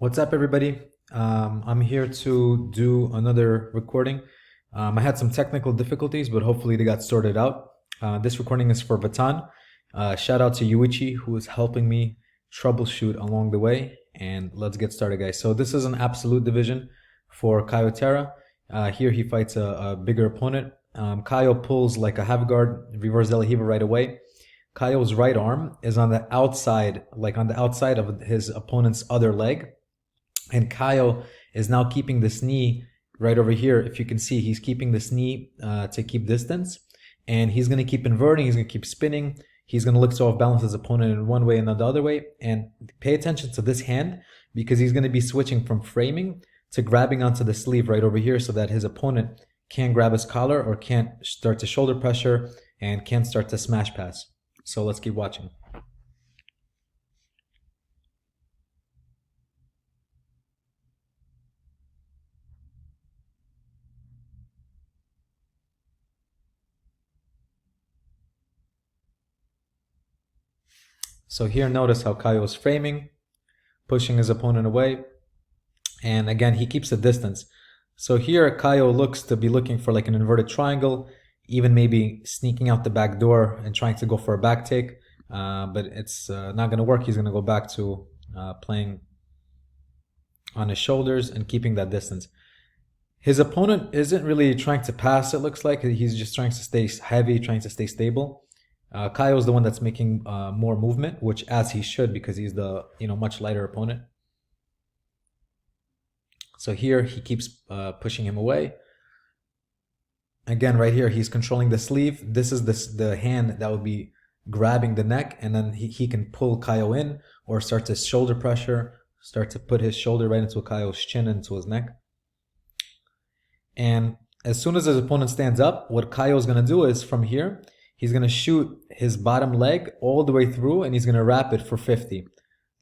What's up, everybody? I'm here to do another recording. I had some technical difficulties, but hopefully they got sorted out. This recording is for Vatan. Shout out to Yuichi, who is helping me troubleshoot along the way. And let's get started, guys. So this is an absolute division for Caio Terra. Here he fights a bigger opponent. Caio pulls like a half guard, reverse De La Riva right away. Caio's right arm is on the outside, like on the outside of his opponent's other leg. And Caio is now keeping this knee right over here. If you can see, he's keeping this knee to keep distance. And he's going to keep inverting. He's going to keep spinning. He's going to look to off-balance his opponent in one way and not the other way. And pay attention to this hand, because he's going to be switching from framing to grabbing onto the sleeve right over here so that his opponent can't grab his collar or can't start to shoulder pressure and can't start to smash pass. So let's keep watching. So here, notice how Caio is framing, pushing his opponent away. And again, he keeps a distance. So here, Caio looks to be looking for like an inverted triangle, even maybe sneaking out the back door and trying to go for a back take. But it's not going to work. He's going to go back to playing on his shoulders and keeping that distance. His opponent isn't really trying to pass, it looks like. He's just trying to stay heavy, trying to stay stable. Caio is the one that's making more movement, which as he should, because he's the much lighter opponent. So here he keeps pushing him away. Again, right here he's controlling the sleeve. This is the hand that would be grabbing the neck, and then he can pull Caio in or start to shoulder pressure, start to put his shoulder right into Caio's chin, into his neck. And as soon as his opponent stands up, what Caio is going to do is from here, he's going to shoot his bottom leg all the way through, and he's going to wrap it for 50.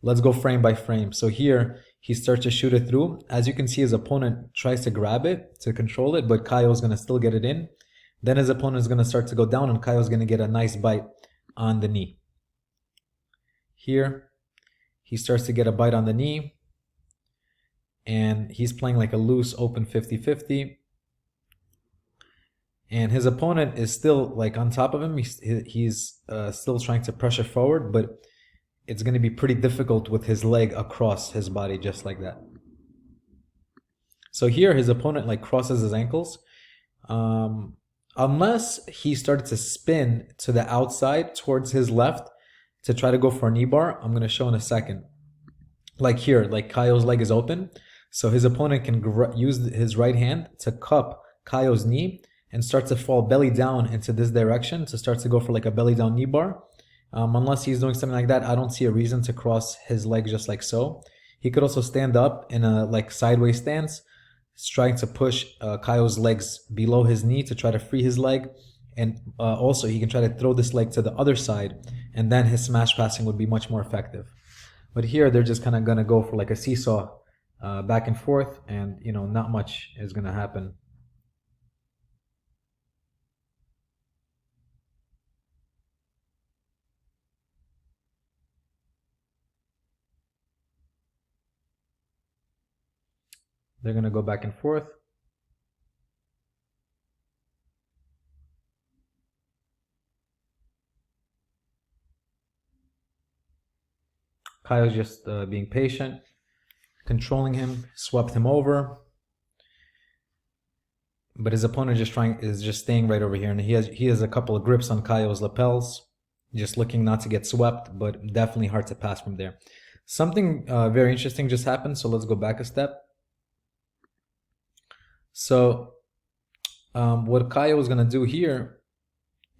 Let's go frame by frame. So here, he starts to shoot it through. As you can see, his opponent tries to grab it, to control it, but Caio is going to still get it in. Then his opponent is going to start to go down, and Caio is going to get a nice bite on the knee. Here, he starts to get a bite on the knee, and he's playing like a loose, open 50-50. And his opponent is still like on top of him. He's still trying to pressure forward, but it's going to be pretty difficult with his leg across his body, just like that. So here his opponent like crosses his ankles. Unless he started to spin to the outside towards his left to try to go for a knee bar. I'm going to show in a second. Like here, like Caio's leg is open. So his opponent can use his right hand to cup Caio's knee and start to fall belly down into this direction to start to go for like a belly down knee bar. Unless he's doing something like that, I don't see a reason to cross his leg just like so. He could also stand up in a like sideways stance, trying to push Caio's legs below his knee to try to free his leg. And also he can try to throw this leg to the other side, and then his smash passing would be much more effective. But here they're just kind of going to go for like a seesaw back and forth, and not much is going to happen. They're going to go back and forth. Caio's just being patient, controlling him, swept him over. But his opponent is just staying right over here, and he has a couple of grips on Caio's lapels, just looking not to get swept, but definitely hard to pass from there. Something very interesting just happened, so let's go back a step. So what Caio was going to do here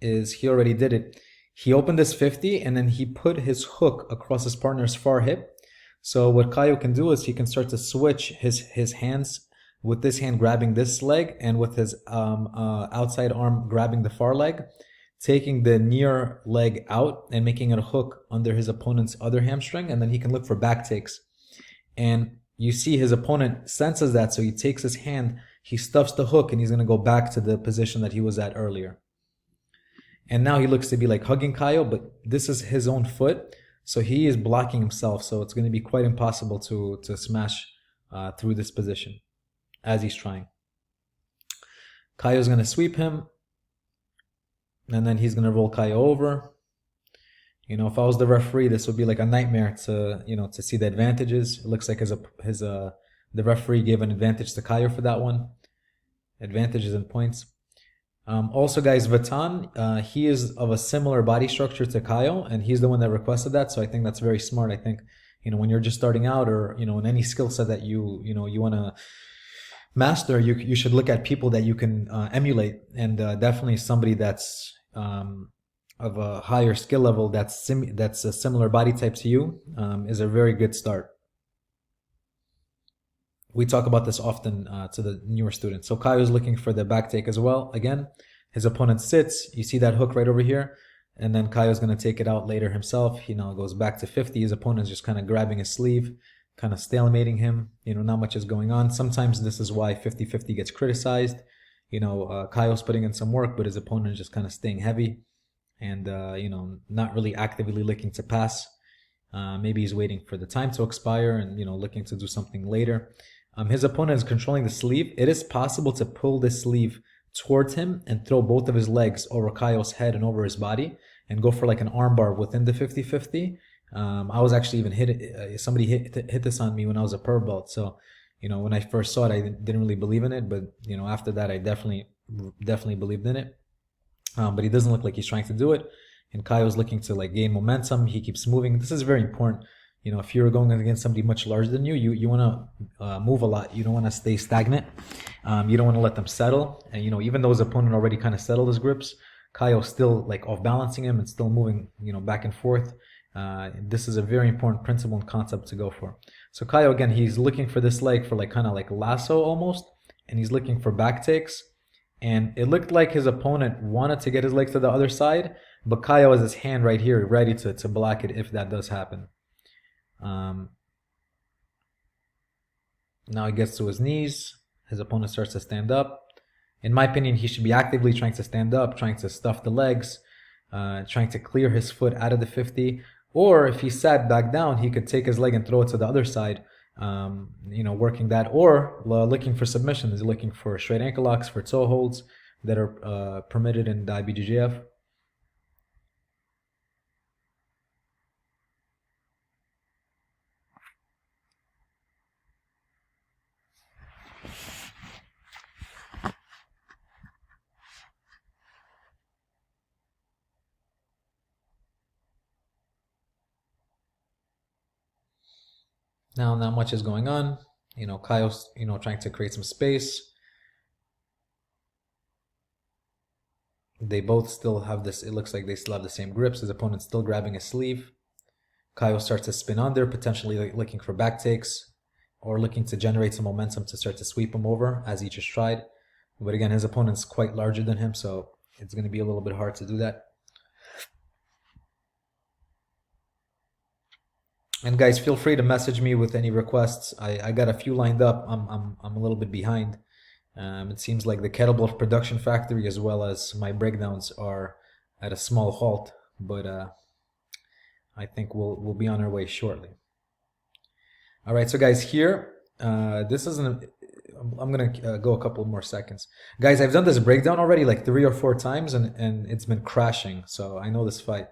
is he already did it. He opened this 50, and then he put his hook across his partner's far hip. So what Caio can do is he can start to switch his hands, with this hand grabbing this leg and with his outside arm grabbing the far leg, taking the near leg out and making it a hook under his opponent's other hamstring, and then he can look for back takes. And you see his opponent senses that, so he takes his hand, he stuffs the hook, and he's going to go back to the position that he was at earlier. And now he looks to be like hugging Caio, but this is his own foot. So he is blocking himself. So it's going to be quite impossible to smash through this position as he's trying. Caio's going to sweep him, and then he's going to roll Caio over. You know, if I was the referee, this would be like a nightmare to, you know, to see the advantages. It looks like the referee gave an advantage to Caio for that one. Advantages and points. Also, guys, Vatan, he is of a similar body structure to Caio, and he's the one that requested that. So I think that's very smart. I think, you know, when you're just starting out, or, you know, in any skill set that you want to master, you should look at people that you can emulate, and definitely somebody that's of a higher skill level that's a similar body type to you is a very good start. We talk about this often to the newer students. So Caio is looking for the back take as well. Again, his opponent sits. You see that hook right over here, and then Caio is going to take it out later himself. He now goes back to 50. His opponent is just kind of grabbing his sleeve, kind of stalemating him. You know, not much is going on. Sometimes this is why 50-50 gets criticized. You know, Caio's putting in some work, but his opponent is just kind of staying heavy and, you know, not really actively looking to pass. Maybe he's waiting for the time to expire and, you know, looking to do something later. His opponent is controlling the sleeve. It is possible to pull the sleeve towards him and throw both of his legs over Caio's head and over his body and go for like an armbar within the 50-50. I was actually even somebody hit this on me when I was a purple belt. So, you know, when I first saw it, I didn't really believe in it. But, you know, after that, I definitely believed in it. But he doesn't look like he's trying to do it. And Caio's looking to like gain momentum. He keeps moving. This is very important. You know, if you're going against somebody much larger than you, you want to move a lot. You don't want to stay stagnant. You don't want to let them settle. And, you know, even though his opponent already kind of settled his grips, Caio's still like off balancing him and still moving, you know, back and forth. This is a very important principle and concept to go for. So Caio, again, he's looking for this leg for like kind of like lasso almost, and he's looking for back takes. And it looked like his opponent wanted to get his leg to the other side, but Caio has his hand right here ready to block it if that does happen. Now he gets to his knees. His opponent starts to stand up. In my opinion, he should be actively trying to stand up, trying to stuff the legs, trying to clear his foot out of the 50. Or if he sat back down, he could take his leg and throw it to the other side, you know, working that. Or looking for submissions, looking for straight ankle locks, for toe holds that are permitted in the IBJJF. Now, not much is going on. You know, Caio's, you know, trying to create some space. They both still have this, it looks like they still have the same grips. His opponent's still grabbing his sleeve. Caio starts to spin under, potentially looking for back takes or looking to generate some momentum to start to sweep him over as he just tried. But again, his opponent's quite larger than him, so it's going to be a little bit hard to do that. And guys, feel free to message me with any requests. I got a few lined up. I'm a little bit behind. It seems like the kettlebell production factory as well as my breakdowns are at a small halt, but I think we'll be on our way shortly. All right, so guys, here this isn't. I'm gonna go a couple more seconds, guys. I've done this breakdown already like 3 or 4 times, and it's been crashing. So I know this fight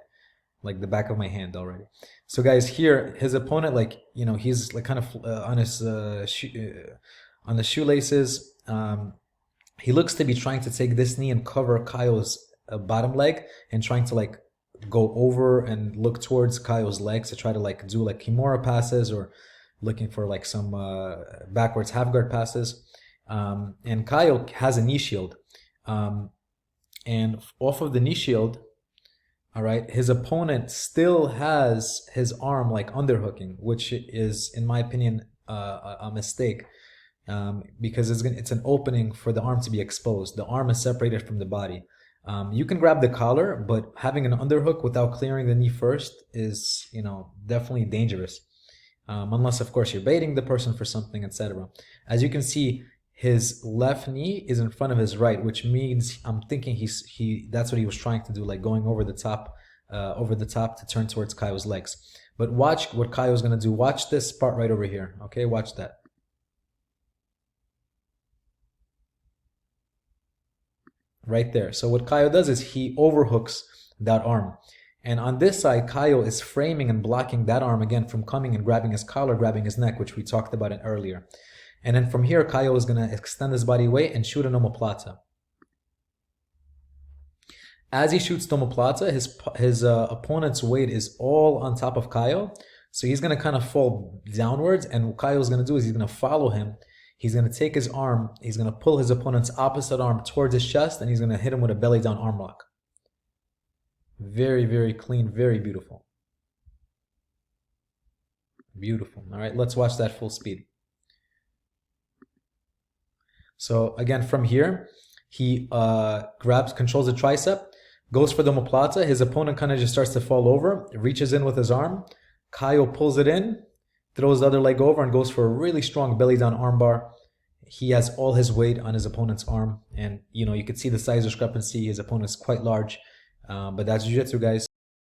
like the back of my hand already. So guys, here his opponent, like, you know, he's like kind of on his on the shoelaces. He looks to be trying to take this knee and cover Caio's bottom leg and trying to like go over and look towards Caio's legs to try to like do like Kimura passes or looking for like some backwards half guard passes. And Caio has a knee shield. And off of the knee shield, all right, his opponent still has his arm like underhooking, which is, in my opinion, a mistake. Because it's an opening for the arm to be exposed. The arm is separated from the body. You can grab the collar, but having an underhook without clearing the knee first is, you know, definitely dangerous. Unless, of course, you're baiting the person for something, etc. As you can see, his left knee is in front of his right, which means I'm thinking that's what he was trying to do, like going over the top to turn towards Caio's legs. But watch what Caio's going to do. Watch this part right over here. Okay, watch that. Right there. So what Caio does is he overhooks that arm. And on this side, Caio is framing and blocking that arm again from coming and grabbing his collar, grabbing his neck, which we talked about it earlier. And then from here, Caio is going to extend his body weight and shoot an omoplata. As he shoots the omoplata, his opponent's weight is all on top of Caio. So he's going to kind of fall downwards. And what Caio is going to do is he's going to follow him. He's going to take his arm. He's going to pull his opponent's opposite arm towards his chest. And he's going to hit him with a belly down arm lock. Very, very clean. Very beautiful. Beautiful. All right, let's watch that full speed. So again, from here, he controls the tricep, goes for the omoplata. His opponent kind of just starts to fall over, reaches in with his arm. Caio pulls it in, throws the other leg over, and goes for a really strong belly down armbar. He has all his weight on his opponent's arm, and you can see the size discrepancy. His opponent's quite large, but that's jiu-jitsu, guys.